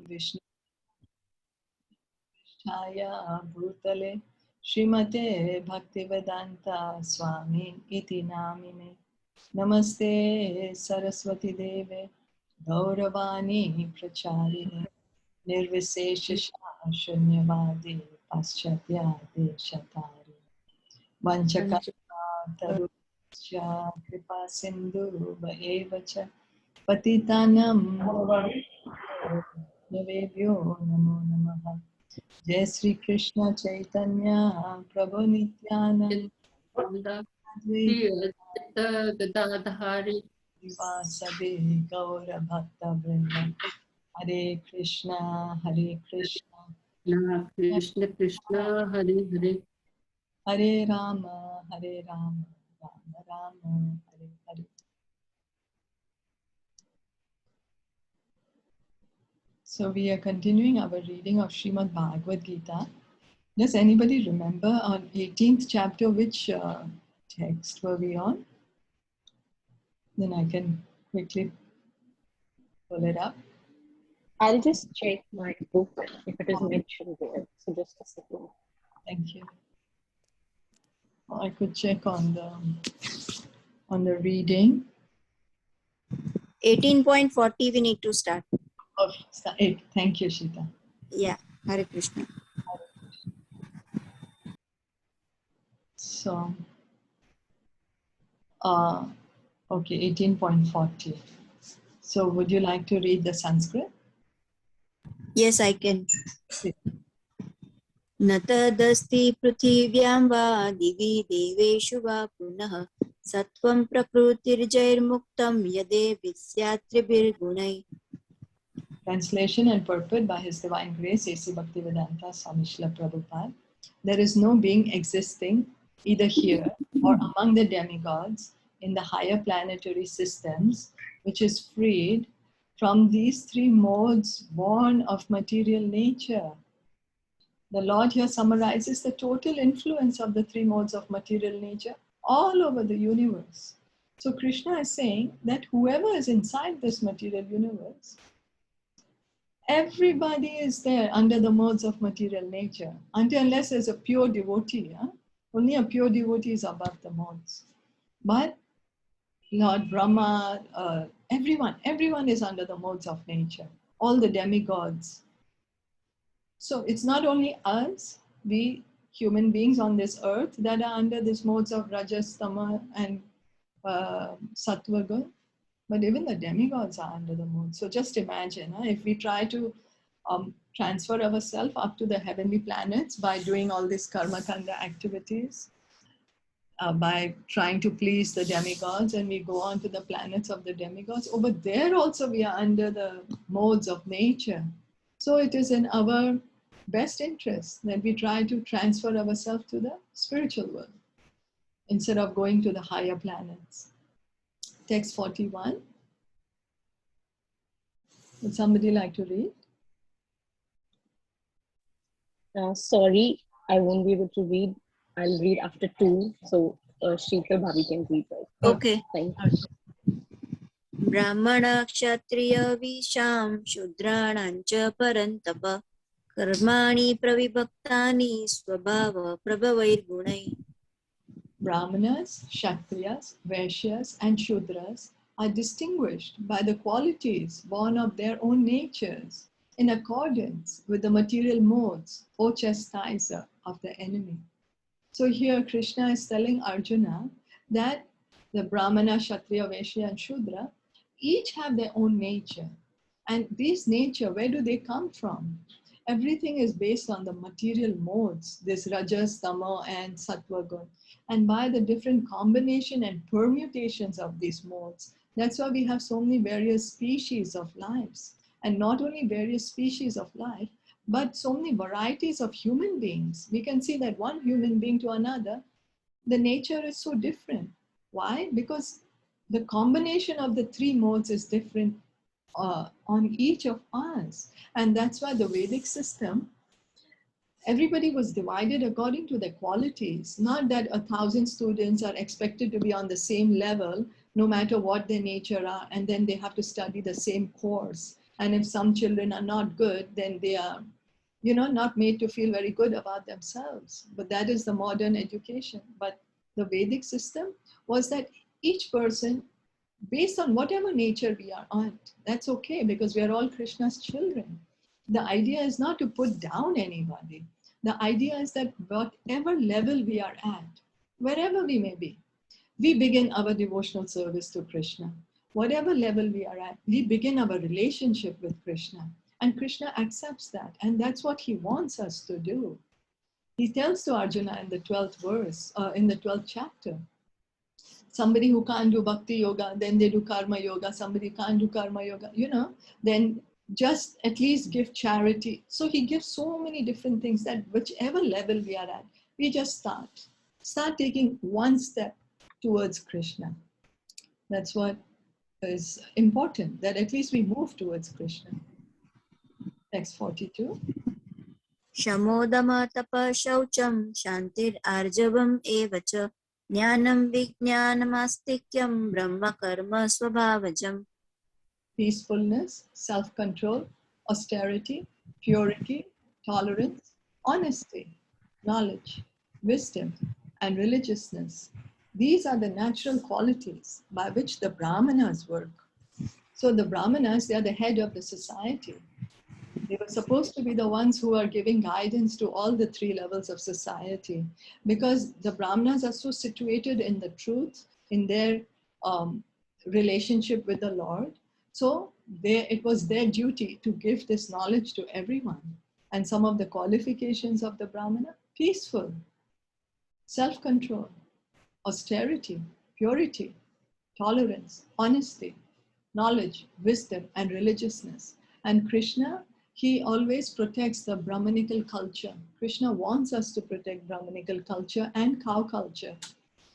Vishnu Chaya Bhutale Srimate Bhaktivedanta Swami Iti Namine Namaste Saraswati Deve Gauravani Pracharine Nirvisesha Shunyavadi Paschatya Deshatari Vanchakata Tarusya Kripa Sindhu Vaevacha Patitanam Navebhyo Namo Namaha Jai Sri Krishna Chaitanya Prabhu Nityananda Gadadhari Vivasade Gaura Bhakta Vrinda Hare Krishna Krishna Krishna Hare Hare Hare Rama Rama Rama Hare Hare. So we are continuing our reading of Srimad Bhagavad Gita. Does anybody remember on 18th chapter which text were we on? Then I can quickly pull it up. I'll just check my book if it is mentioned there. So just a second. Thank you. I could check on the reading. 18.40 we need to start. Oh, thank you, Shita. Yeah, Hare Krishna. So, okay, 18.40. So, would you like to read the Sanskrit? Yes, I can. Natadasti prithivyaṁ va divi deveshu va punah sattvam prakrutirjairmuktam yade visyatribhir gunai. Translation and purport by His Divine Grace, A.C. Bhaktivedanta Swami Srila Prabhupada. There is no being existing either here or among the demigods in the higher planetary systems which is freed from these three modes born of material nature. The Lord here summarizes the total influence of the three modes of material nature all over the universe. So Krishna is saying that whoever is inside this material universe, everybody is there under the modes of material nature, until unless there's a pure devotee. Only a pure devotee is above the modes. But Lord Brahma, everyone is under the modes of nature, all the demigods. So it's not only us, we human beings on this earth that are under these modes of Rajas, Tama and Sattva Gun, but even the demigods are under the mood. So just imagine, if we try to transfer ourselves up to the heavenly planets by doing all these karma kanda activities, by trying to please the demigods, and we go on to the planets of the demigods, over there also we are under the modes of nature. So it is in our best interest that we try to transfer ourselves to the spiritual world instead of going to the higher planets. Text 41. Would somebody like to read? Sorry, I won't be able to read. I'll read after 2. So Shilpa Bhavi can read. Right? Okay. Thank you. Brahmana kshatriya visham shudranancha parantapa karmani pravibhaktani swabhava prabhavair gunai. Brahmanas, Kshatriyas, Vaishyas, and Shudras are distinguished by the qualities born of their own natures in accordance with the material modes, O chastiser of the enemy. So here Krishna is telling Arjuna that the Brahmana, Kshatriya, Vaishya, and Shudra each have their own nature. And these nature, where do they come from? Everything is based on the material modes, this Rajas, Tamo, and Sattva Gun. And by the different combination and permutations of these modes, that's why we have so many various species of lives. And not only various species of life, but so many varieties of human beings. We can see that one human being to another, the nature is so different. Why? Because the combination of the three modes is different on each of us. And that's why the Vedic system, everybody was divided according to their qualities. Not that 1,000 students are expected to be on the same level, no matter what their nature are, and then they have to study the same course. And if some children are not good, then they are, not made to feel very good about themselves. But that is the modern education. But the Vedic system was that each person, based on whatever nature we are on, that's okay, because we are all Krishna's children. The idea is not to put down anybody. The idea is that whatever level we are at, wherever we may be, we begin our devotional service to Krishna. Whatever level we are at, we begin our relationship with Krishna. And Krishna accepts that. And that's what he wants us to do. He tells to Arjuna in the 12th verse, in the 12th chapter, somebody who can't do bhakti yoga, then they do karma yoga. Somebody can't do karma yoga, then just at least give charity. So he gives so many different things that whichever level we are at, we just start taking one step towards Krishna. That's what is important, that at least we move towards Krishna. Text 42. Shamodama tapa shaucham shantir arjavam evacha jnanam vijnanam astikyam brahma karma swabhavajam. Peacefulness, self-control, austerity, purity, tolerance, honesty, knowledge, wisdom, and religiousness. These are the natural qualities by which the Brahmanas work. So the Brahmanas, they are the head of the society. They were supposed to be the ones who are giving guidance to all the three levels of society, because the Brahmanas are so situated in the truth, in their relationship with the Lord. So it was their duty to give this knowledge to everyone. And some of the qualifications of the Brahmana: peaceful, self-control, austerity, purity, tolerance, honesty, knowledge, wisdom, and religiousness. And Krishna, he always protects the Brahmanical culture. Krishna wants us to protect Brahmanical culture and cow culture.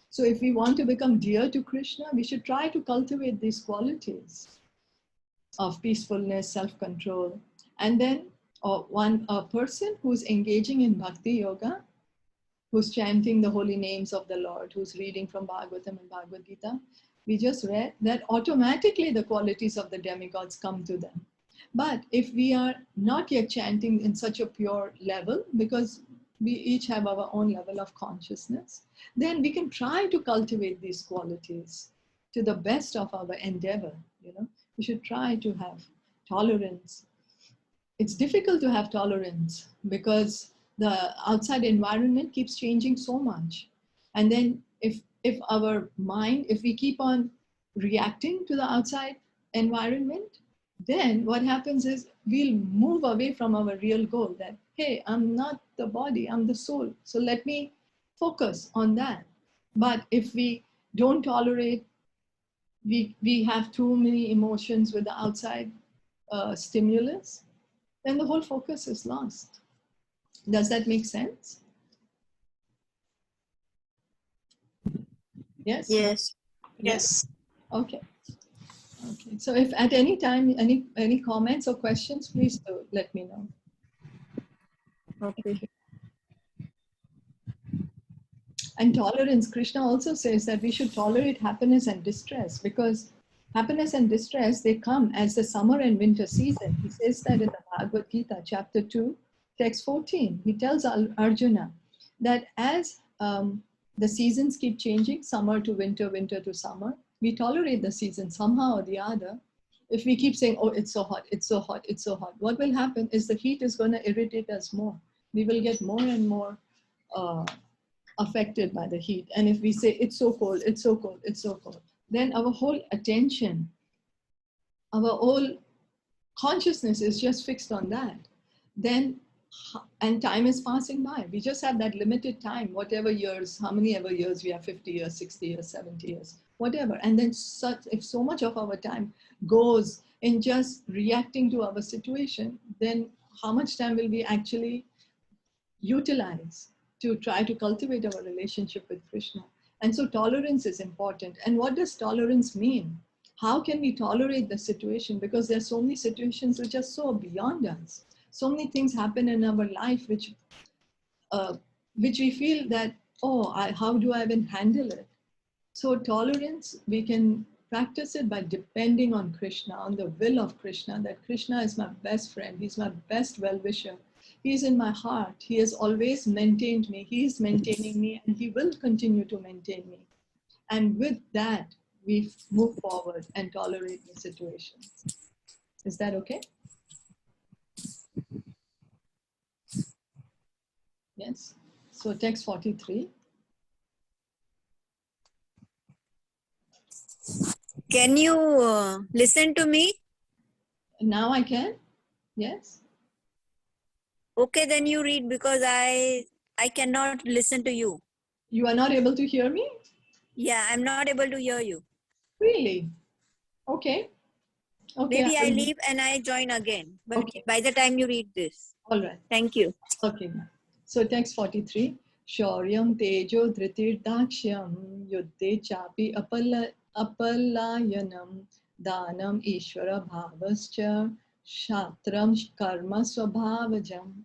So if we want to become dear to Krishna, we should try to cultivate these qualities of peacefulness, self-control. And then a person who's engaging in bhakti yoga, who's chanting the holy names of the Lord, who's reading from Bhagavatam and Bhagavad Gita, we just read that automatically the qualities of the demigods come to them. But if we are not yet chanting in such a pure level, because we each have our own level of consciousness, then we can try to cultivate these qualities to the best of our endeavor. We should try to have tolerance. It's difficult to have tolerance because the outside environment keeps changing so much. And then if our mind, if we keep on reacting to the outside environment, then what happens is we'll move away from our real goal, that, hey, I'm not the body, I'm the soul. So let me focus on that. But if we don't tolerate, we have too many emotions with the outside stimulus, then the whole focus is lost. Does that make sense? Yes? Yes. Yes. Okay. Okay. So if at any time, any comments or questions, please do let me know. Okay. And tolerance, Krishna also says that we should tolerate happiness and distress, because happiness and distress, they come as the summer and winter season. He says that in the Bhagavad Gita, chapter 2, text 14. He tells Arjuna that as the seasons keep changing, summer to winter, winter to summer, we tolerate the season somehow or the other. If we keep saying, oh, it's so hot, it's so hot, it's so hot, what will happen is the heat is going to irritate us more. We will get more and more affected by the heat. And if we say, it's so cold, it's so cold, it's so cold, then our whole attention, our whole consciousness is just fixed on that. Then, and time is passing by. We just have that limited time, whatever years, how many ever years we have, 50 years, 60 years, 70 years, whatever. And then if so much of our time goes in just reacting to our situation, then how much time will we actually utilize to try to cultivate our relationship with Krishna? And so tolerance is important. And what does tolerance mean? How can we tolerate the situation? Because there are so many situations which are so beyond us. So many things happen in our life which we feel that, oh, how do I even handle it? So tolerance, we can practice it by depending on Krishna, on the will of Krishna, that Krishna is my best friend, he's my best well-wisher. He's in my heart. He has always maintained me. He is maintaining me, and he will continue to maintain me. And with that, we move forward and tolerate the situations. Is that okay? Yes. So text 43. Can you listen to me? Now I can? Yes. Okay, then you read, because I cannot listen to you. You are not able to hear me? Yeah, I'm not able to hear you. Really? Okay. Okay. Maybe I leave and I join again. But Okay. by the time you read this. All right. Thank you. Okay. So text 43. Shauryam tejo dhritir dakshyam yuddhe chapi apalayanam danam ishvara bhavascha shatram karma swabhavajam.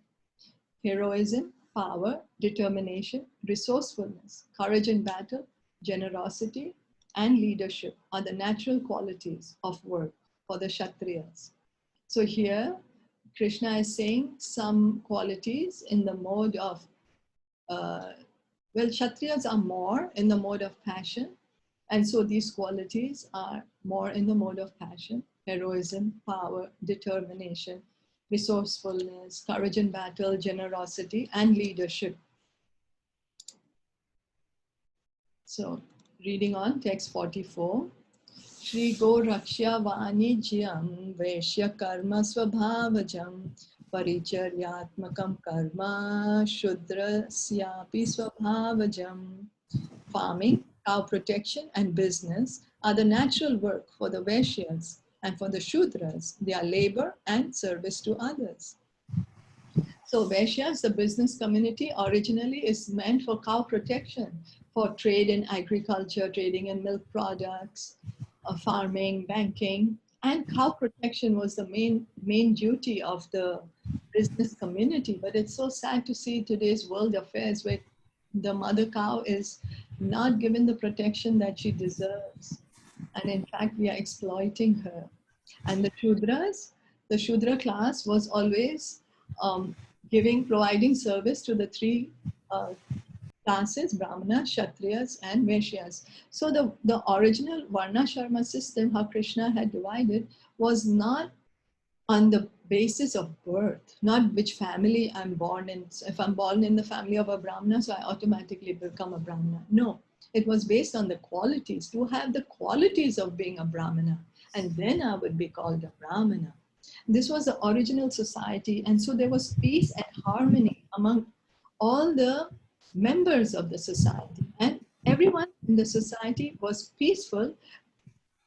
Heroism, power, determination, resourcefulness, courage in battle, generosity, and leadership are the natural qualities of work for the Kshatriyas. So here, Krishna is saying some qualities in the mode of, Kshatriyas are more in the mode of passion. And so these qualities are more in the mode of passion, heroism, power, determination, resourcefulness, courage in battle, generosity, and leadership. So reading on, text 44. Shri Go Rakshya Vanijyam Vaishya Karma Swabhavajam Paricharyatmakam Karma Shudrasyapi Swabhavajam. Farming, cow protection, and business are the natural work for the Vaishyas, and for the Shudras, they are labor and service to others. So Vaishyas, the business community, originally is meant for cow protection, for trade in agriculture, trading in milk products, farming, banking, and cow protection was the main duty of the business community. But it's so sad to see today's world affairs where the mother cow is not given the protection that she deserves. And in fact, we are exploiting her. And the Shudras, the Shudra class was always providing service to the three classes, Brahmanas, Kshatriyas, and Vaishyas. So the original Varna Sharma system, how Krishna had divided, was not on the basis of birth, not which family I'm born in. So if I'm born in the family of a Brahmana, so I automatically become a Brahmana. No, it was based on the qualities, to have the qualities of being a Brahmana, and then I would be called a Brahmana. This was the original society, and so there was peace and harmony among all the members of the society, and everyone in the society was peaceful.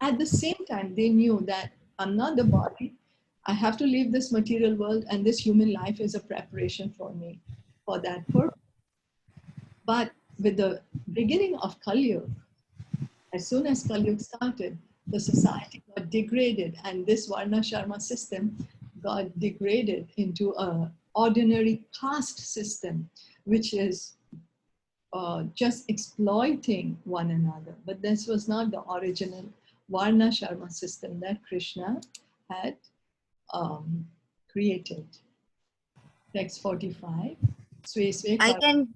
At the same time, they knew that I'm not the body, I have to leave this material world, and this human life is a preparation for me for that purpose. But with the beginning of Kali Yuga, as soon as Kali Yuga started, the society got degraded, and this Varna Sharma system got degraded into an ordinary caste system, which is just exploiting one another. But this was not the original Varna Sharma system that Krishna had created. Text 45. I can.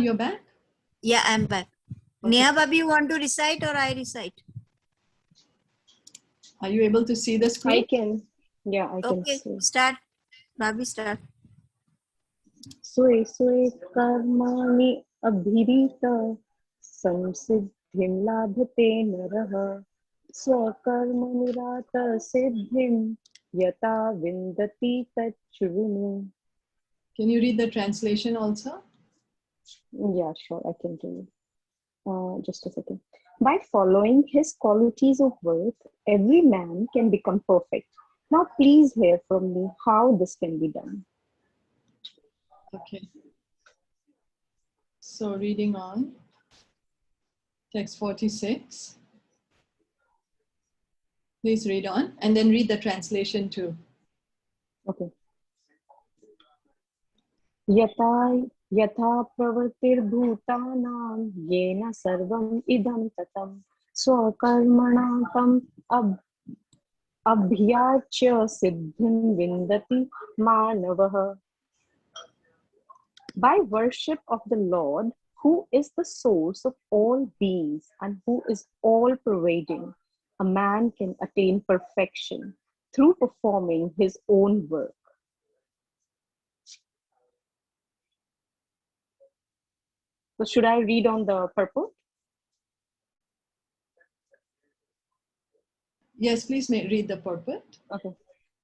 You're back? Yeah, I'm back. Okay. Neha Babi, you want to recite or I recite? Are you able to see the I screen? can. Yeah, I can Okay, see. start. Babi, start. Swe swe karmani abhirita samsiddhim labhate naraha swakarmanirata siddhim yata vindati tachvinu. Can you read the translation also? Yeah, sure, I can do it. Just a second. By following his qualities of worth, every man can become perfect. Now please hear from me how this can be done. Okay. So reading on, text 46. Please read on, and then read the translation too. Okay. यथा प्रवृत्तिर्भूतानां येन सर्वम् इदं ततं स्वकर्मणा तम् अभ्याच्य सिद्धिं विन्दति मानवः. By worship of the Lord, who is the source of all beings and who is all pervading, a man can attain perfection through performing his own work. So should I read on the purport? Yes, please read the purport.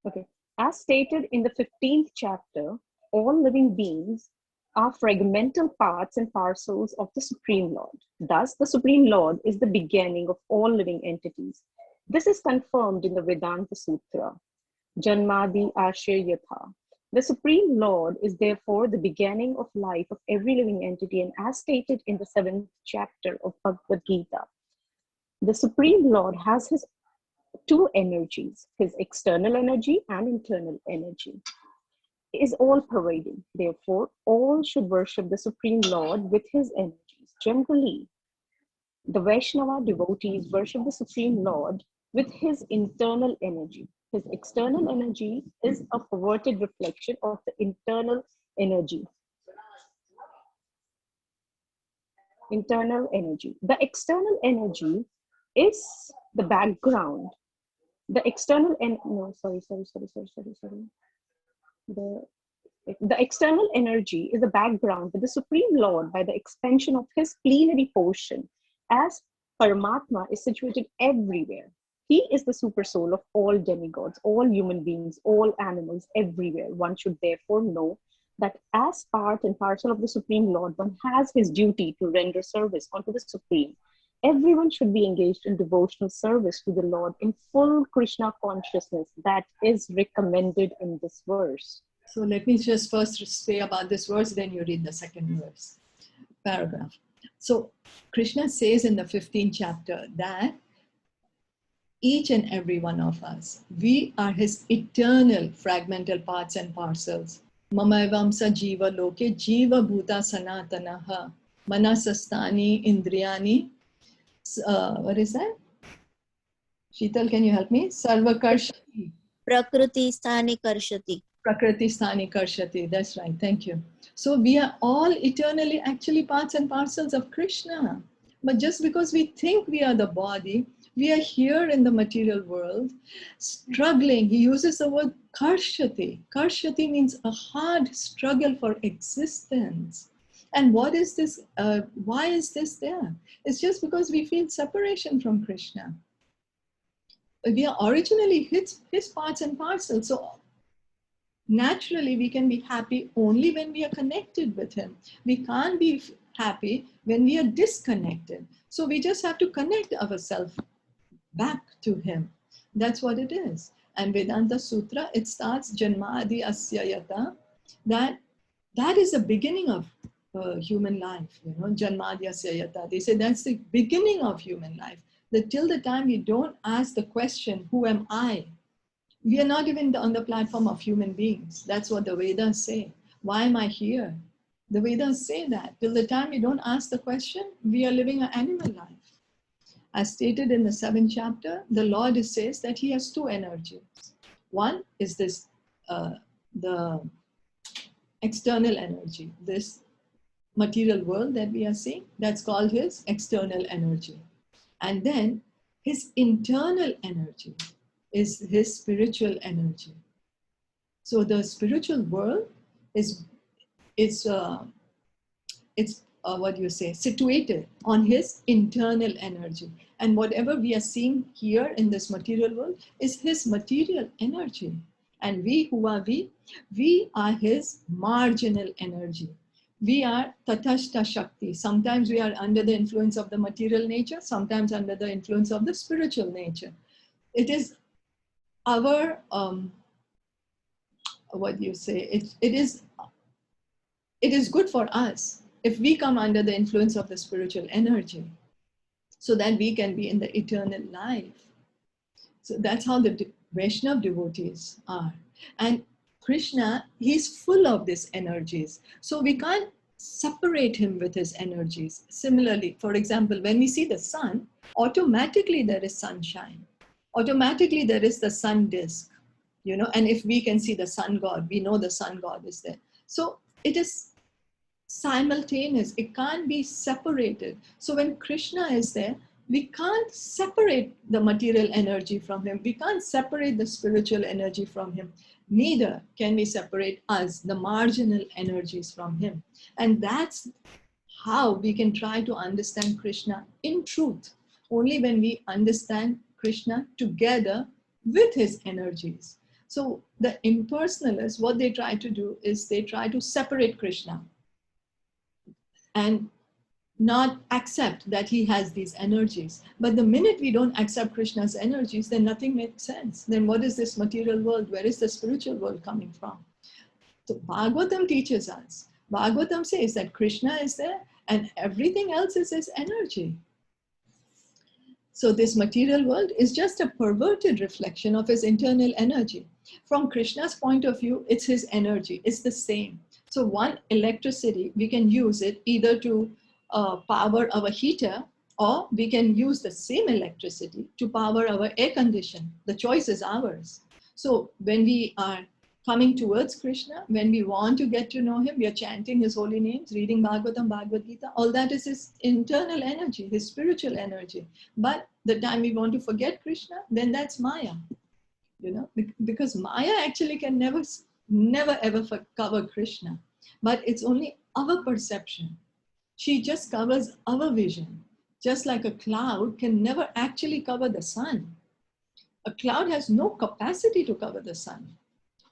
Okay. As stated in the 15th chapter, all living beings are fragmental parts and parcels of the Supreme Lord. Thus, the Supreme Lord is the beginning of all living entities. This is confirmed in the Vedanta Sutra, Janmadi Ashiryatha. The Supreme Lord is therefore the beginning of life of every living entity, and as stated in the 7th chapter of Bhagavad Gita, the Supreme Lord has his two energies, his external energy and internal energy. Is all pervading. Therefore, all should worship the Supreme Lord with his energies. Generally, the Vaishnava devotees worship the Supreme Lord with his internal energy. His external energy is a perverted reflection of the internal energy. The external energy is the background. The external The external energy is the background, but the Supreme Lord, by the expansion of his plenary portion, as Paramatma, is situated everywhere. He is the super soul of all demigods, all human beings, all animals, everywhere. One should therefore know that as part and parcel of the Supreme Lord, one has his duty to render service unto the Supreme. Everyone should be engaged in devotional service to the Lord in full Krishna consciousness that is recommended in this verse. So let me just first say about this verse, then you read the second verse, paragraph. So Krishna says in the 15th chapter that each and every one of us, we are his eternal fragmental parts and parcels. Mamayvamsa jiva loke jiva bhuta sanatanaha manasastani indriyani. What is that? Sheetal, can you help me? Sarvakarshati. Prakriti sthani karshati. Prakriti sthani karshati. That's right. Thank you. So we are all eternally actually parts and parcels of Krishna. But just because we think we are the body, we are here in the material world, struggling. He uses the word karshati. Karshati means a hard struggle for existence. And what is this? Why is this there? It's just because we feel separation from Krishna. We are originally his parts and parcels. So naturally, we can be happy only when we are connected with him. We can't be happy when we are disconnected. So we just have to connect ourselves back to him. That's what it is. And Vedanta Sutra, it starts Janmadi Asyayata, that is the beginning of human life. Janmadi Asyayata. They say that's the beginning of human life. That till the time you don't ask the question, who am I? We are not even on the platform of human beings. That's what the Vedas say. Why am I here? The Vedas say that. Till the time you don't ask the question, we are living an animal life. As stated in the 7th chapter, the Lord says that he has two energies. One is this, the external energy, this material world that we are seeing, that's called his external energy. And then his internal energy is his spiritual energy. So the spiritual world is situated on his internal energy. And whatever we are seeing here in this material world is his material energy. And we, who are we are his marginal energy. We are tatashta shakti. Sometimes we are under the influence of the material nature, sometimes under the influence of the spiritual nature. It is our, it is good for us if we come under the influence of the spiritual energy so that we can be in the eternal life. So that's how the Vaishnava devotees are. And Krishna, he's full of these energies. So we can't separate him with his energies. Similarly, for example, when we see the sun, automatically there is sunshine. Automatically there is the sun disk, you know, and if we can see the sun god, we know the sun god is there. So it is simultaneous. It can't be separated. So when Krishna is there, we can't separate the material energy from him. We can't separate the spiritual energy from him. Neither can we separate us, the marginal energies, from him. And that's how we can try to understand Krishna in truth. Only when we understand Krishna together with his energies. So the impersonalists, what they try to do is they try to separate Krishna and not accept that he has these energies. But the minute we don't accept Krishna's energies, then nothing makes sense. Then what is this material world? Where is the spiritual world coming from? So Bhagavatam teaches us. Bhagavatam says that Krishna is there and everything else is his energy. So this material world is just a perverted reflection of his internal energy. From Krishna's point of view, it's his energy. It's the same. So one electricity, we can use it either to power our heater, or we can use the same electricity to power our air condition. The choice is ours. So when we are coming towards Krishna, when we want to get to know him, we are chanting his holy names, reading Bhagavatam, Bhagavad Gita, all that is his internal energy, his spiritual energy. But the time we want to forget Krishna, then that's Maya, you know, because Maya actually can never ever cover Krishna, but it's only our perception. She just covers our vision, just like a cloud can never actually cover the sun. A cloud has no capacity to cover the sun.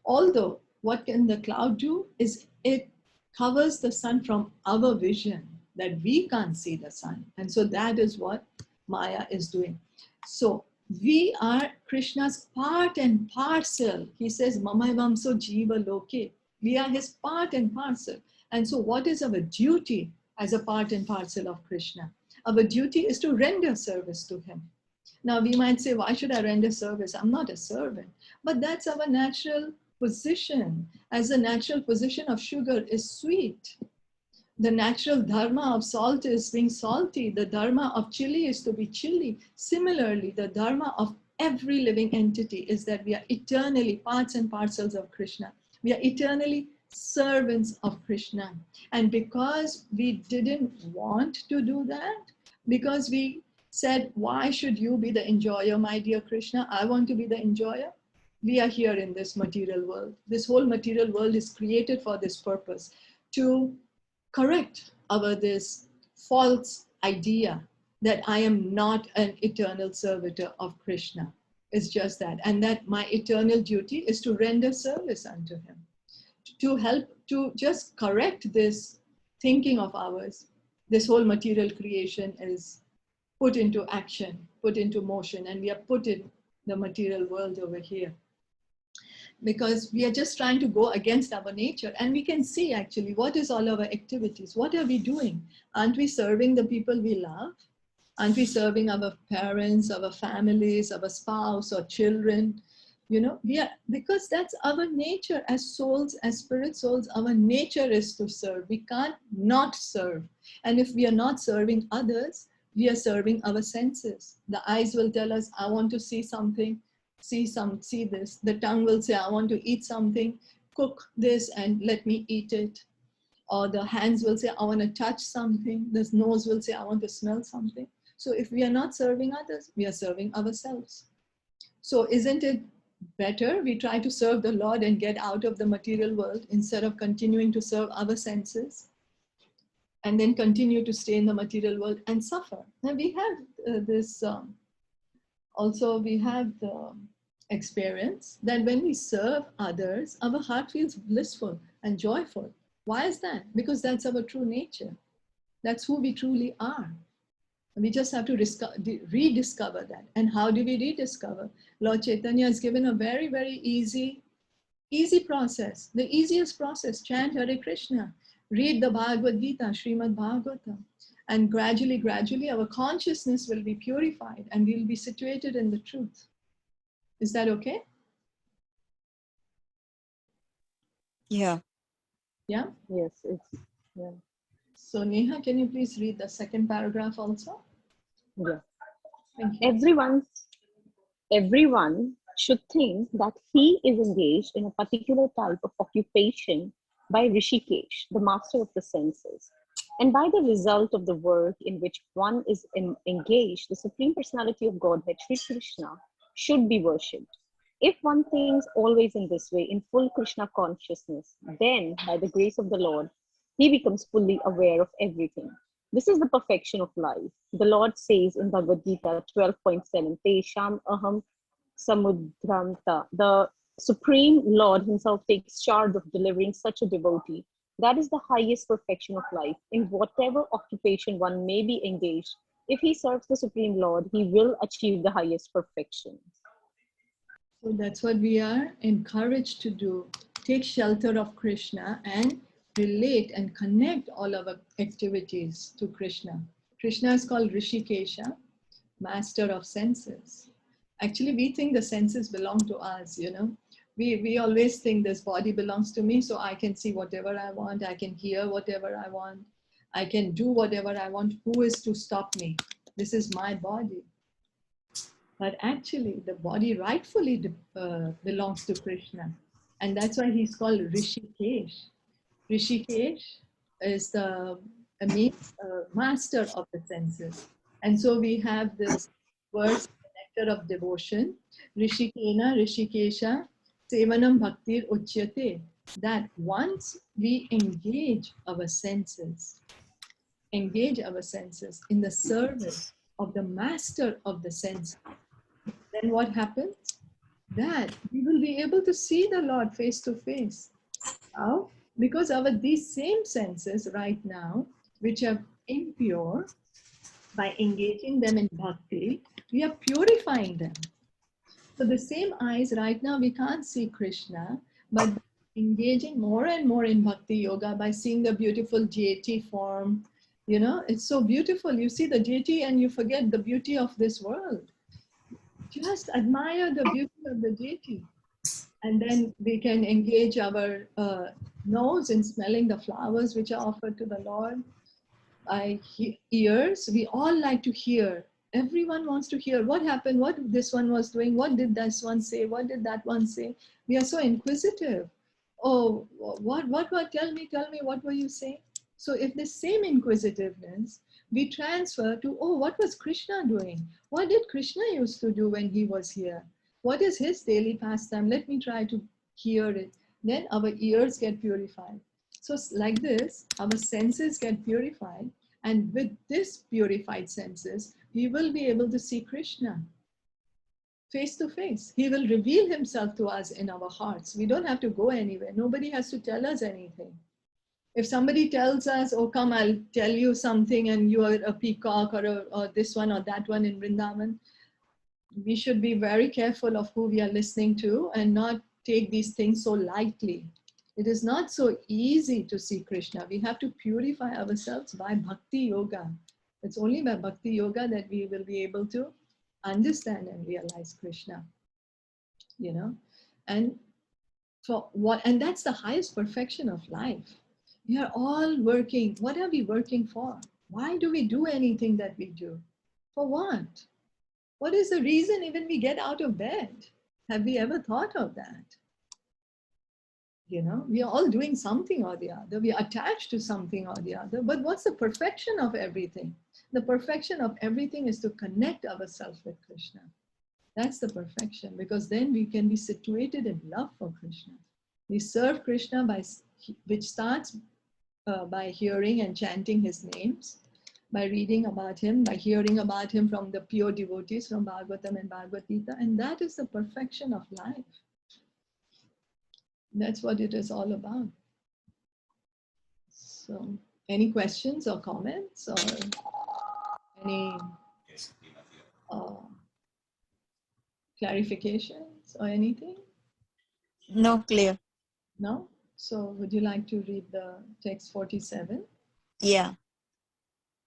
Although, what can the cloud do is it covers the sun from our vision, that we can't see the sun. And so that is what Maya is doing. So we are Krishna's part and parcel. He says, Mamaivamso Jiva Loke. We are his part and parcel. And so what is our duty as a part and parcel of Krishna? Our duty is to render service to him. Now we might say, why should I render service? I'm not a servant. But that's our natural position. As the natural position of sugar is sweet. The natural dharma of salt is being salty. The dharma of chili is to be chili. Similarly, the dharma of every living entity is that we are eternally parts and parcels of Krishna. We are eternally servants of Krishna. And because we didn't want to do that, because we said, why should you be the enjoyer, my dear Krishna? I want to be the enjoyer. We are here in this material world. This whole material world is created for this purpose, to correct this false idea that I am not an eternal servitor of Krishna. It's just that. And that my eternal duty is to render service unto him, to help, to just correct this thinking of ours. This whole material creation is put into action, put into motion, and we are put in the material world over here. Because we are just trying to go against our nature, and we can see actually what is all our activities. What are we doing? Aren't we serving the people we love? Aren't we serving our parents, our families, our spouse or children? You know, we are, because that's our nature as souls, as spirit souls. Our nature is to serve. We can't not serve. And if we are not serving others, we are serving our senses. The eyes will tell us, I want to see something. See this. The tongue will say, I want to eat something, cook this and let me eat it. Or the hands will say, I want to touch something. The nose will say, I want to smell something. So if we are not serving others, we are serving ourselves. So isn't it better we try to serve the Lord and get out of the material world instead of continuing to serve our senses and then continue to stay in the material world and suffer? Now we have also we have the experience that when we serve others, our heart feels blissful and joyful. Why is that? Because that's our true nature. That's who we truly are. We just have to rediscover that. And how do we rediscover? Lord Caitanya has given a very, very easy process. The easiest process: chant Hare Krishna, read the Bhagavad Gita, Srimad Bhagavatam. And gradually, our consciousness will be purified and we'll be situated in the truth. Is that okay? Yeah. Yeah? Yes, it's, yeah. So Neha, can you please read the second paragraph also? Yeah. Thank you. Everyone should think that he is engaged in a particular type of occupation by Rishikesh, the master of the senses. And by the result of the work in which one is engaged, the Supreme Personality of Godhead, Sri Krishna, should be worshipped. If one thinks always in this way, in full Krishna consciousness, then, by the grace of the Lord, he becomes fully aware of everything. This is the perfection of life. The Lord says in Bhagavad Gita 12.7, Tesham aham samudramta. The Supreme Lord himself takes charge of delivering such a devotee. That is the highest perfection of life. In whatever occupation one may be engaged, if he serves the Supreme Lord, he will achieve the highest perfection. So that's what we are encouraged to do. Take shelter of Krishna and relate and connect all our activities to Krishna. Krishna is called Rishikesha, master of senses. Actually, we think the senses belong to us, you know. We always think this body belongs to me, so I can see whatever I want, I can hear whatever I want, I can do whatever I want. Who is to stop me? This is my body. But actually, the body rightfully belongs to Krishna. And that's why he's called Rishikesh. Rishikesh is the master of the senses. And so we have this verse, Nectar of Devotion, Rishikena, Rishikesha, Sevanam Bhaktir Uchyate, that once we engage our senses in the service of the master of the senses, then what happens? That we will be able to see the Lord face to face. How? Because these same senses right now, which are impure, by engaging them in bhakti, we are purifying them. So the same eyes right now, we can't see Krishna, but engaging more and more in bhakti yoga by seeing the beautiful deity form, you know, it's so beautiful. You see the deity and you forget the beauty of this world. Just admire the beauty of the deity. And then we can engage our nose in smelling the flowers which are offered to the Lord. By ears, we all like to hear. Everyone wants to hear what happened, what this one was doing, what did this one say, what did that one say. We are so inquisitive. Oh, what, tell me, what were you saying? So if the same inquisitiveness we transfer to, oh, what was Krishna doing? What did Krishna used to do when he was here? What is his daily pastime? Let me try to hear it. Then our ears get purified. So like this, our senses get purified. And with this purified senses, we will be able to see Krishna face to face. He will reveal himself to us in our hearts. We don't have to go anywhere. Nobody has to tell us anything. If somebody tells us, oh, come, I'll tell you something, and you are a peacock or this one or that one in Vrindavan, we should be very careful of who we are listening to and not take these things so lightly. It is not so easy to see Krishna. We have to purify ourselves by bhakti yoga. It's only by bhakti yoga that we will be able to understand and realize Krishna, you know. And that's the highest perfection of life. We are all working. What are we working for? Why do we do anything that we do? For what? What is the reason even we get out of bed? Have we ever thought of that? You know, we are all doing something or the other. We are attached to something or the other. But what's the perfection of everything? The perfection of everything is to connect ourselves with Krishna. That's the perfection, because then we can be situated in love for Krishna. We serve Krishna which starts by hearing and chanting his names, by reading about him, by hearing about him from the pure devotees from Bhagavatam and Bhagavad Gita. And that is the perfection of life. That's what it is all about. So, any questions or comments or any clarifications or anything? No, clear. No? So, would you like to read the text 47? Yeah.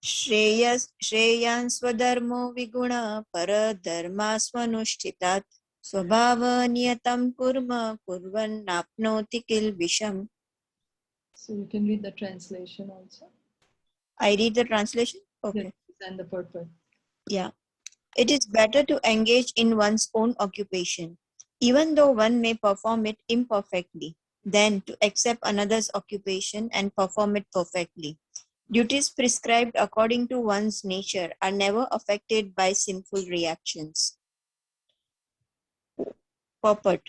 Shreyan swadharmo viguna paradharma swanushchitat swabhava niyatam kurma kurvan napnoti kilvisham. So you can read the translation also. I read the translation? Okay. And the purpose. Yeah. It is better to engage in one's own occupation, even though one may perform it imperfectly, than to accept another's occupation and perform it perfectly. Duties prescribed according to one's nature are never affected by sinful reactions. Purport.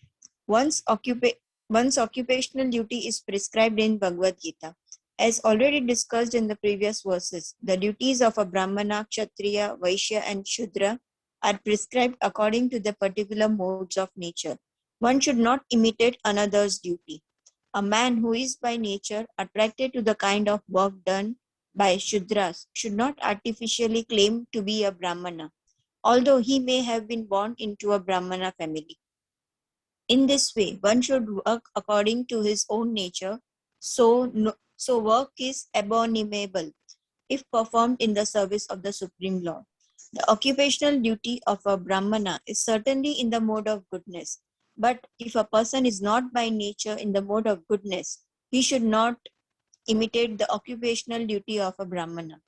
One's occupational duty is prescribed in Bhagavad Gita. As already discussed in the previous verses, the duties of a Brahmana, Kshatriya, Vaishya and Shudra are prescribed according to the particular modes of nature. One should not imitate another's duty. A man who is by nature attracted to the kind of work done by Shudras should not artificially claim to be a Brahmana, although he may have been born into a Brahmana family. In this way, one should work according to his own nature, so work is abominable if performed in the service of the Supreme Lord. The occupational duty of a Brahmana is certainly in the mode of goodness, but if a person is not by nature in the mode of goodness, he should not imitate the occupational duty of a Brahmana.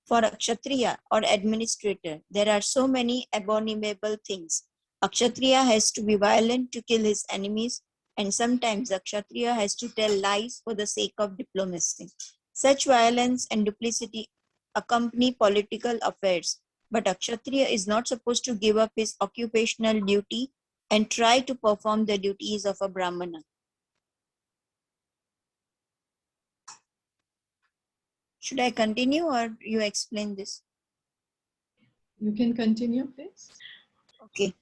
For a Kshatriya or administrator, there are so many abominable things. A Kshatriya has to be violent to kill his enemies, and sometimes a Kshatriya has to tell lies for the sake of diplomacy. Such violence and duplicity accompany political affairs, but a Kshatriya is not supposed to give up his occupational duty and try to perform the duties of a Brahmana. Should I continue or you explain this? You can continue, please. Okay.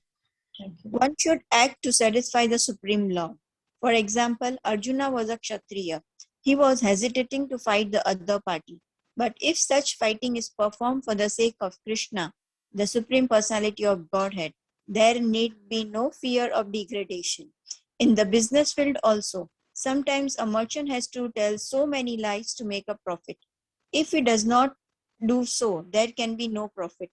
Thank you. One should act to satisfy the Supreme Lord. For example, Arjuna was a Kshatriya. He was hesitating to fight the other party. But if such fighting is performed for the sake of Krishna, the Supreme Personality of Godhead, there need be no fear of degradation. In the business field also, sometimes a merchant has to tell so many lies to make a profit. If he does not do so, there can be no profit.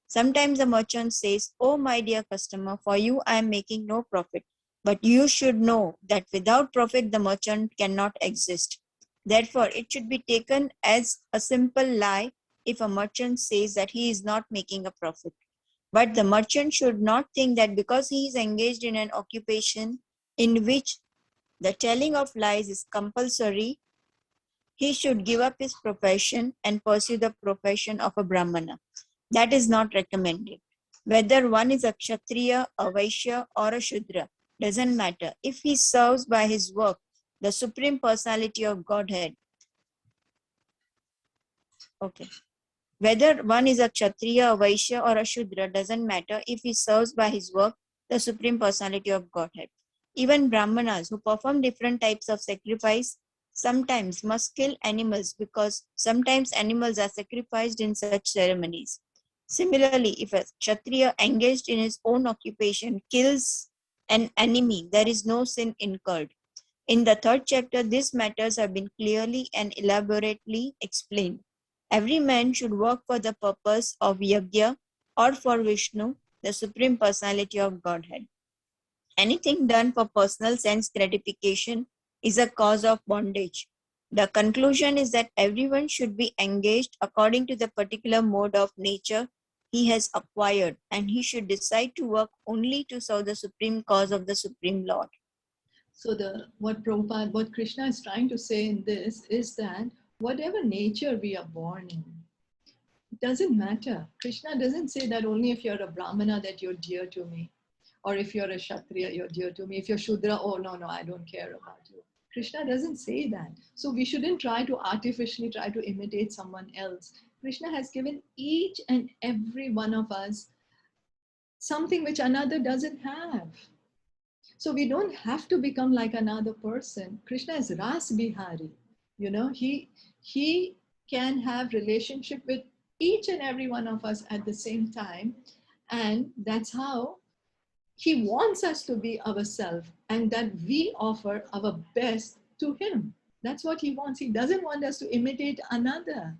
Sometimes the merchant says, "Oh, my dear customer, for you I am making no profit." But you should know that without profit, the merchant cannot exist. Therefore, it should be taken as a simple lie if a merchant says that he is not making a profit. But the merchant should not think that because he is engaged in an occupation in which the telling of lies is compulsory, he should give up his profession and pursue the profession of a Brahmana. That is not recommended. Whether one is a Kshatriya, a Vaishya or a Shudra, doesn't matter. If he serves by his work the Supreme Personality of Godhead. Okay. Whether one is a Kshatriya, a Vaishya or a Shudra, doesn't matter if he serves by his work the Supreme Personality of Godhead. Even Brahmanas who perform different types of sacrifice sometimes must kill animals because sometimes animals are sacrificed in such ceremonies. Similarly, if a Kshatriya engaged in his own occupation kills an enemy, there is no sin incurred. In the third chapter, these matters have been clearly and elaborately explained. Every man should work for the purpose of yajna or for Vishnu, the Supreme Personality of Godhead. Anything done for personal sense gratification is a cause of bondage. The conclusion is that everyone should be engaged according to the particular mode of nature he has acquired, and he should decide to work only to serve the supreme cause of the Supreme Lord. So what Krishna is trying to say in this is that whatever nature we are born in, it doesn't matter. Krishna doesn't say that only if you're a Brahmana that you're dear to me, or if you're a Kshatriya, you're dear to me. If you're Shudra, oh no, I don't care about you. Krishna doesn't say that. So we shouldn't try to artificially try to imitate someone else. Krishna has given each and every one of us something which another doesn't have. So we don't have to become like another person. Krishna is Ras Bihari. You know, he can have relationship with each and every one of us at the same time. And that's how he wants us to be ourselves, and that we offer our best to him. That's what he wants. He doesn't want us to imitate another.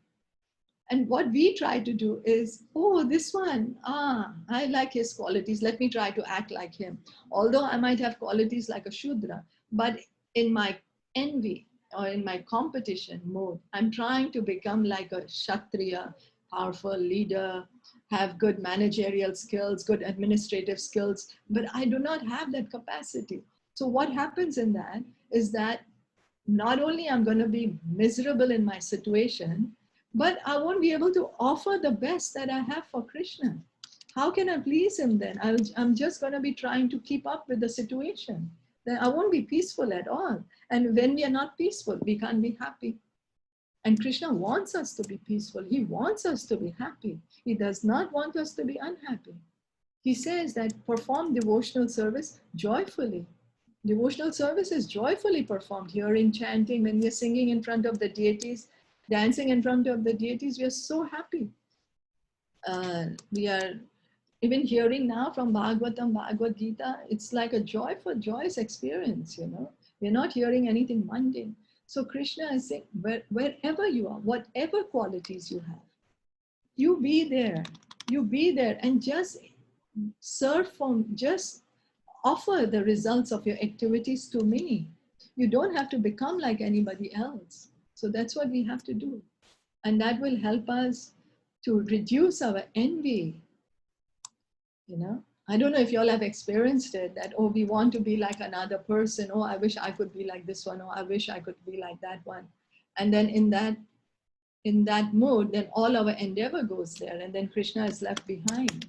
And what we try to do is, oh, this one, I like his qualities. Let me try to act like him. Although I might have qualities like a Shudra, but in my envy or in my competition mode, I'm trying to become like a Kshatriya, powerful leader, have good managerial skills, good administrative skills, but I do not have that capacity. So what happens in that is that not only I'm going to be miserable in my situation, but I won't be able to offer the best that I have for Krishna. How can I please him then? I'm just going to be trying to keep up with the situation. Then I won't be peaceful at all. And when we are not peaceful, we can't be happy. And Krishna wants us to be peaceful. He wants us to be happy. He does not want us to be unhappy. He says that perform devotional service joyfully. Devotional service is joyfully performed, hearing, chanting, when we are singing in front of the deities, dancing in front of the deities, we are so happy. We are even hearing now from Bhagavatam, Bhagavad Gita, it's like a joyful, joyous experience, you know. We're not hearing anything mundane. So Krishna is saying, wherever you are, whatever qualities you have, you be there and just serve from, just offer the results of your activities to me. You don't have to become like anybody else. So that's what we have to do. And that will help us to reduce our envy. You know, I don't know if you all have experienced it, that, oh, we want to be like another person. Oh, I wish I could be like this one. Oh, I wish I could be like that one. And then in that mode, then all our endeavor goes there. And then Krishna is left behind.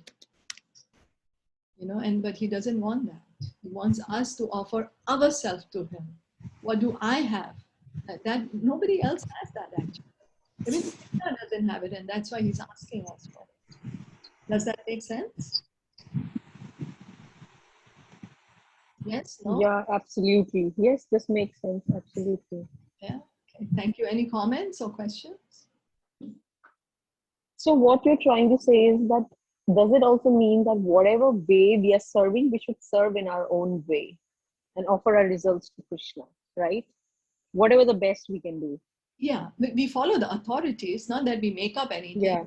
You know, but he doesn't want that. He wants us to offer ourselves to him. What do I have? That nobody else has that actually. Even Krishna doesn't have it, and that's why he's asking us for it. Does that make sense? Yes? No? Yeah, absolutely. Yes, this makes sense. Absolutely. Yeah. Okay. Thank you. Any comments or questions? So what you're trying to say is that, does it also mean that whatever way we are serving, we should serve in our own way and offer our results to Krishna, right? Whatever the best we can do. Yeah. We follow the authorities, not that we make up anything. Yeah.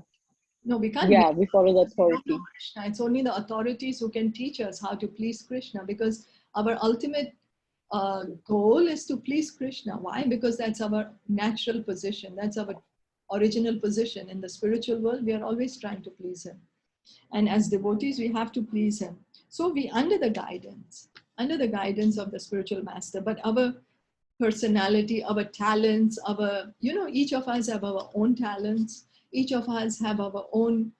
No, we can't. Yeah, we follow the We don't authority. know Krishna. It's only the authorities who can teach us how to please Krishna, because our ultimate goal is to please Krishna. Why? Because that's our natural position. That's our original position. In the spiritual world, we are always trying to please him. And as devotees, we have to please him. So we under the guidance of the spiritual master, but our personality, our talents, each of us have our own talents. Each of us have our own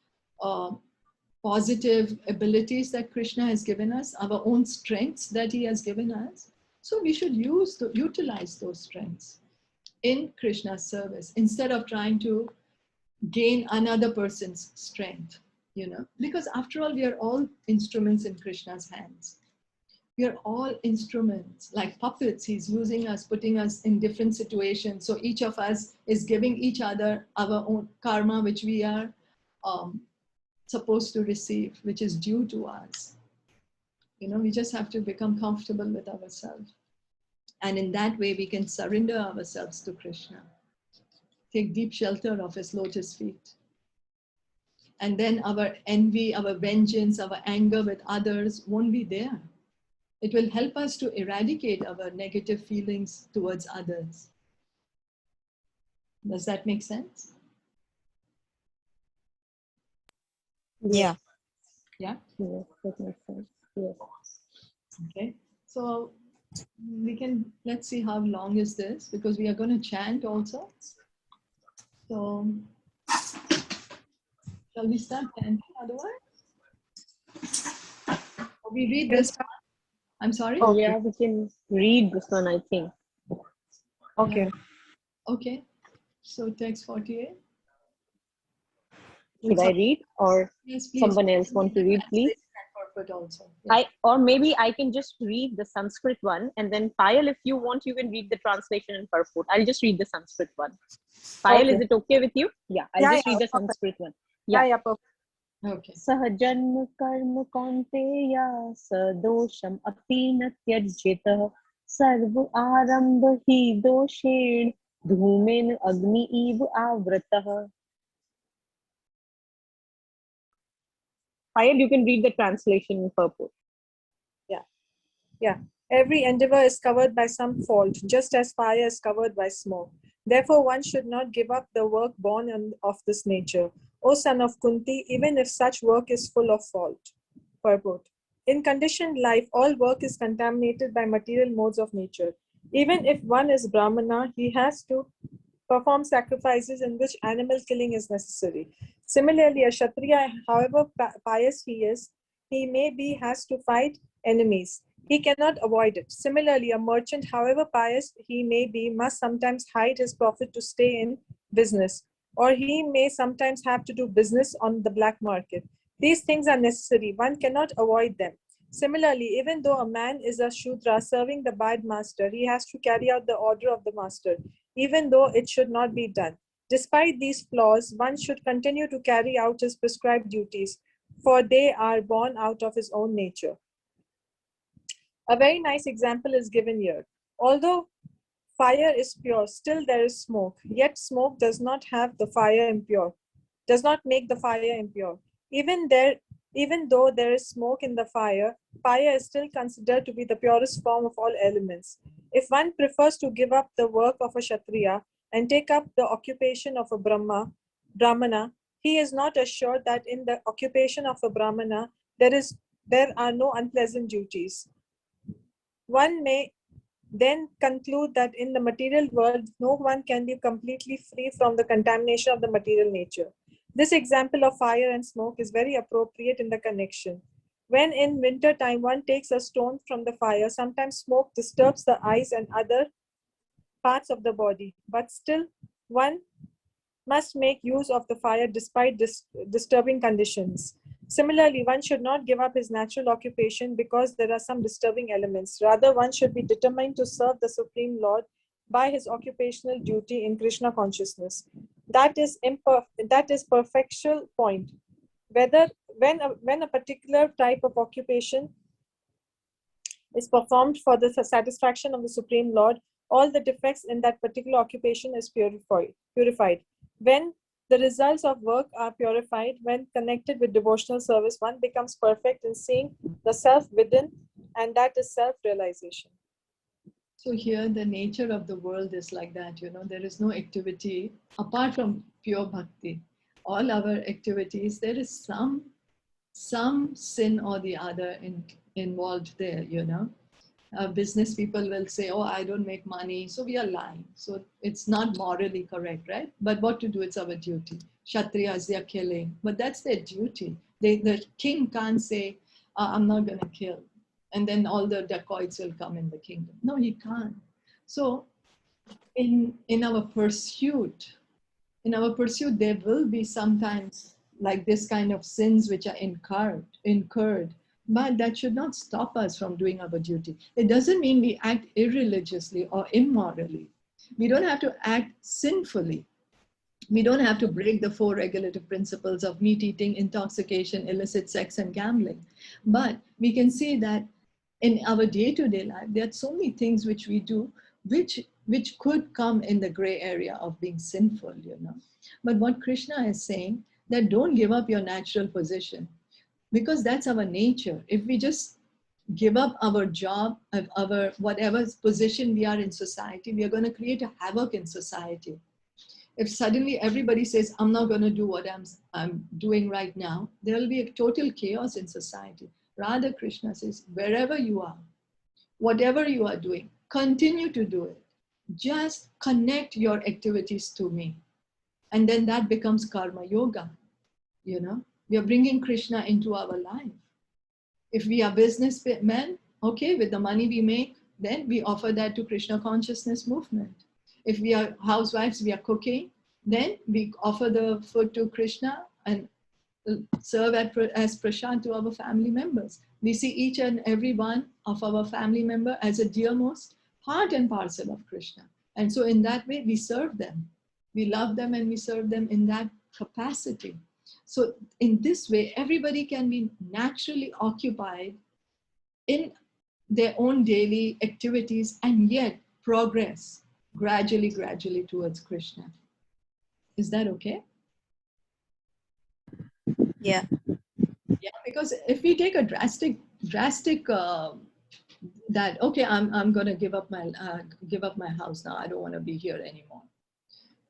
positive abilities that Krishna has given us, our own strengths that he has given us. So we should utilize those strengths in Krishna's service instead of trying to gain another person's strength, you know, because after all, we are all instruments in Krishna's hands. We are all instruments, like puppets. He's using us, putting us in different situations. So each of us is giving each other our own karma, which we are supposed to receive, which is due to us. You know, we just have to become comfortable with ourselves. And in that way, we can surrender ourselves to Krishna. Take deep shelter of his lotus feet. And then our envy, our vengeance, our anger with others won't be there. It will help us to eradicate our negative feelings towards others. Does that make sense? Yeah. Yeah? Yes, that makes sense. Yes. Okay. So let's see how long is this, because we are going to chant also. So shall we start chanting otherwise? Or we read this one? I'm sorry? Oh, yeah, we can read this one, I think. Okay. Okay. So text 48. Should I read, or Yes, please. someone else want to read, please? Purport also. Yeah. Or maybe I can just read the Sanskrit one, and then Payal, if you want, you can read the translation and purport. I'll just read the Sanskrit one. Payal, Okay. is it okay with you? Yeah, I'll just read the perfect. Sanskrit one. Yeah, perfect. Okay. Sahajanma karma kaunteya sadosham api na tyajyata sarva arambha hi doshen dhumen agni iv avratah. Payal, you can read the translation and purport. Yeah. Every endeavor is covered by some fault, just as fire is covered by smoke. Therefore, one should not give up the work born of this nature. O son of Kunti, even if such work is full of fault. Purport. In conditioned life, all work is contaminated by material modes of nature. Even if one is Brahmana, he has to perform sacrifices in which animal killing is necessary. Similarly, a Kshatriya, however pious he is, he has to fight enemies. He cannot avoid it. Similarly, a merchant, however pious he may be, must sometimes hide his profit to stay in business, or he may sometimes have to do business on the black market. These things are necessary. One cannot avoid them. Similarly, even though a man is a Shudra serving the bad master, he has to carry out the order of the master, even though it should not be done. Despite these flaws, one should continue to carry out his prescribed duties, for they are born out of his own nature. A very nice example is given here. Although fire is pure, still there is smoke. Yet smoke does not have the fire impure, does not make the fire impure. Even though there is smoke in the fire, fire is still considered to be the purest form of all elements. If one prefers to give up the work of a Kshatriya and take up the occupation of a Brahmana, he is not assured that in the occupation of a Brahmana there are no unpleasant duties. One may then conclude that in the material world, no one can be completely free from the contamination of the material nature. This example of fire and smoke is very appropriate in the connection. When in winter time one takes a stone from the fire, sometimes smoke disturbs the eyes and other parts of the body, but still one must make use of the fire despite disturbing conditions. Similarly, one should not give up his natural occupation because there are some disturbing elements. Rather, one should be determined to serve the Supreme Lord by his occupational duty in Krishna consciousness. That is perfectual point. When a particular type of occupation is performed for the satisfaction of the Supreme Lord, all the defects in that particular occupation is purified. When the results of work are purified, when connected with devotional service, one becomes perfect in seeing the self within, and that is self-realization. So here the nature of the world is like that, there is no activity apart from pure bhakti. All our activities, there is some sin or the other involved there, business people will say, oh, I don't make money, so we are lying. So it's not morally correct, right? But what to do, it's our duty. Kshatriyas, they are killing, but that's their duty. The king can't say, I'm not going to kill, and then all the dacoits will come in the kingdom. No, he can't. So in our pursuit, there will be sometimes like this kind of sins which are incurred, but that should not stop us from doing our duty. It doesn't mean we act irreligiously or immorally. We don't have to act sinfully. We don't have to break the 4 regulative principles of meat eating, intoxication, illicit sex, and gambling. But we can see that in our day-to-day life, there are so many things which we do which could come in the gray area of being sinful, But what Krishna is saying, that don't give up your natural position, because that's our nature. If we just give up our job, our whatever position we are in society, we are going to create a havoc in society. If suddenly everybody says, I'm not going to do what I'm doing right now, there will be a total chaos in society. Radha Krishna says, wherever you are, whatever you are doing, continue to do it. Just connect your activities to me. And then that becomes karma yoga. We are bringing Krishna into our life. If we are businessmen, okay, with the money we make, then we offer that to Krishna consciousness movement. If we are housewives, we are cooking, then we offer the food to Krishna and serve as prasad to our family members. We see each and every one of our family member as a dearmost part and parcel of Krishna. And so in that way, we serve them. We love them and we serve them in that capacity. So in this way, everybody can be naturally occupied in their own daily activities and yet progress gradually towards Krishna. Is that okay? Yeah. Yeah, because if we take a drastic that okay, I'm going to give up my house now. I don't want to be here anymore.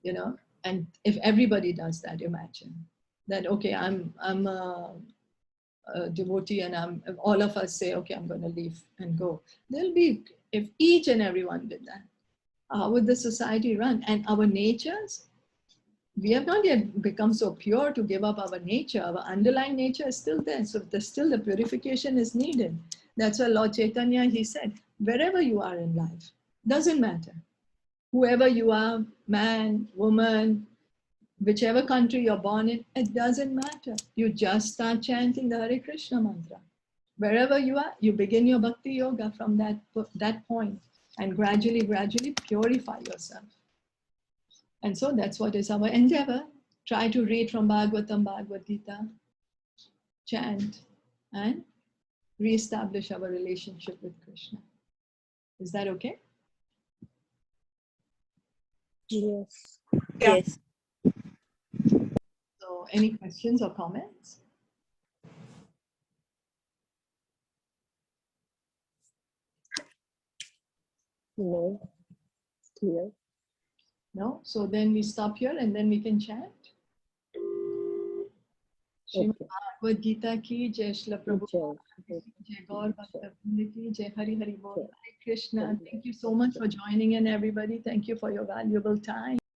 You know, and if everybody does that, imagine that okay, I'm a devotee, and all of us say okay, I'm going to leave and go. There'll be, if each and everyone did that, how would the society run? And our natures, we have not yet become so pure to give up our nature. Our underlying nature is still there. So still the purification is needed. That's why Lord Caitanya, he said, wherever you are in life, doesn't matter. Whoever you are, man, woman, whichever country you're born in, it doesn't matter. You just start chanting the Hare Krishna mantra. Wherever you are, you begin your bhakti yoga from that point, and gradually purify yourself. And so that's what is our endeavor. Try to read from Bhagavatam, Bhagavad Gita, chant, and re-establish our relationship with Krishna. Is that okay? Yes. Yes. So any questions or comments? No. Clear. No? So then we stop here and then we can chant. Srimad Okay. Bhagavad Gita ki Jai, Srila Prabhupada Jai. Jai, Gaur Bhakta Vrinda ki Jai, Hari Hari Bol, Jai. Hare Krishna. Thank you so much for joining in, everybody. Thank you for your valuable time.